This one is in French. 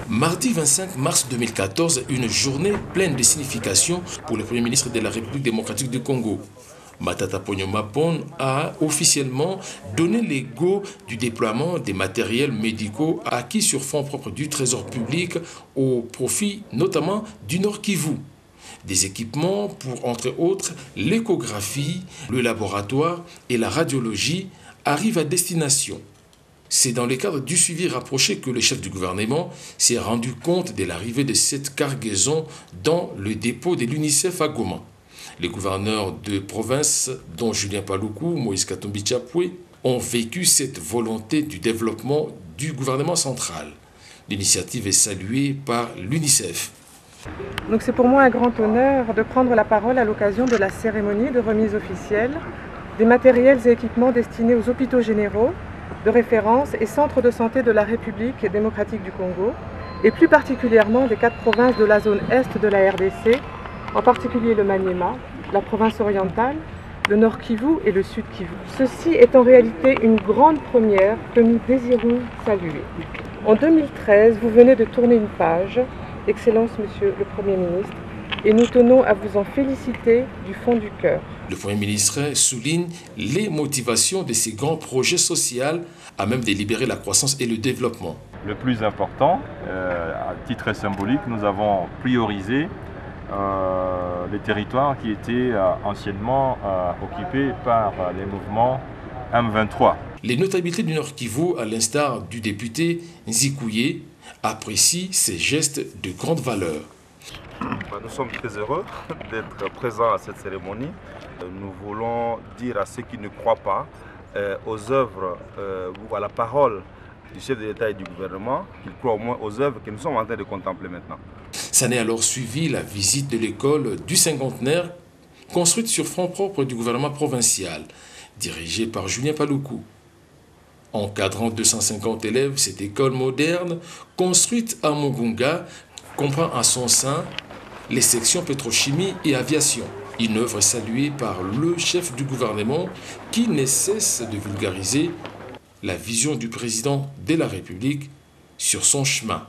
Mardi 25 mars 2014, une journée pleine de signification pour le Premier ministre de la République démocratique du Congo. Matata Ponyo Mapon a officiellement donné les go du déploiement des matériels médicaux acquis sur fonds propres du Trésor public au profit notamment du Nord Kivu. Des équipements pour, entre autres, l'échographie, le laboratoire et la radiologie arrivent à destination. C'est dans le cadre du suivi rapproché que le chef du gouvernement s'est rendu compte de l'arrivée de cette cargaison dans le dépôt de l'UNICEF à Goma. Les gouverneurs de province, dont Julien Paluku, Moïse Katumbi Tchapoué, ont vécu cette volonté du développement du gouvernement central. L'initiative est saluée par l'UNICEF. Donc c'est pour moi un grand honneur de prendre la parole à l'occasion de la cérémonie de remise officielle des matériels et équipements destinés aux hôpitaux généraux de référence et centres de santé de la République démocratique du Congo, et plus particulièrement des 4 provinces de la zone Est de la RDC, en particulier le Maniema, la province orientale, le Nord Kivu et le Sud Kivu. Ceci est en réalité une grande première que nous désirons saluer. En 2013, vous venez de tourner une page, Excellence Monsieur le Premier ministre, et nous tenons à vous en féliciter du fond du cœur. Le Premier ministre souligne les motivations de ces grands projets sociaux à même de libérer la croissance et le développement. Le plus important, à titre symbolique, nous avons priorisé les territoires qui étaient anciennement occupés par les mouvements M23. Les notabilités du Nord Kivu, à l'instar du député Nzikouye, apprécient ces gestes de grande valeur. Nous sommes très heureux d'être présents à cette cérémonie. Nous voulons dire à ceux qui ne croient pas aux œuvres ou à la parole du chef de l'État et du gouvernement, qu'ils croient au moins aux œuvres que nous sommes en train de contempler maintenant. Ça n'est alors suivi la visite de l'école du cinquantenaire, construite sur fonds propres du gouvernement provincial, dirigée par Julien Paluku. Encadrant 250 élèves, cette école moderne, construite à Mugunga, comprend à son sein les sections pétrochimie et aviation. Une œuvre saluée par le chef du gouvernement qui ne cesse de vulgariser la vision du président de la République sur son chemin.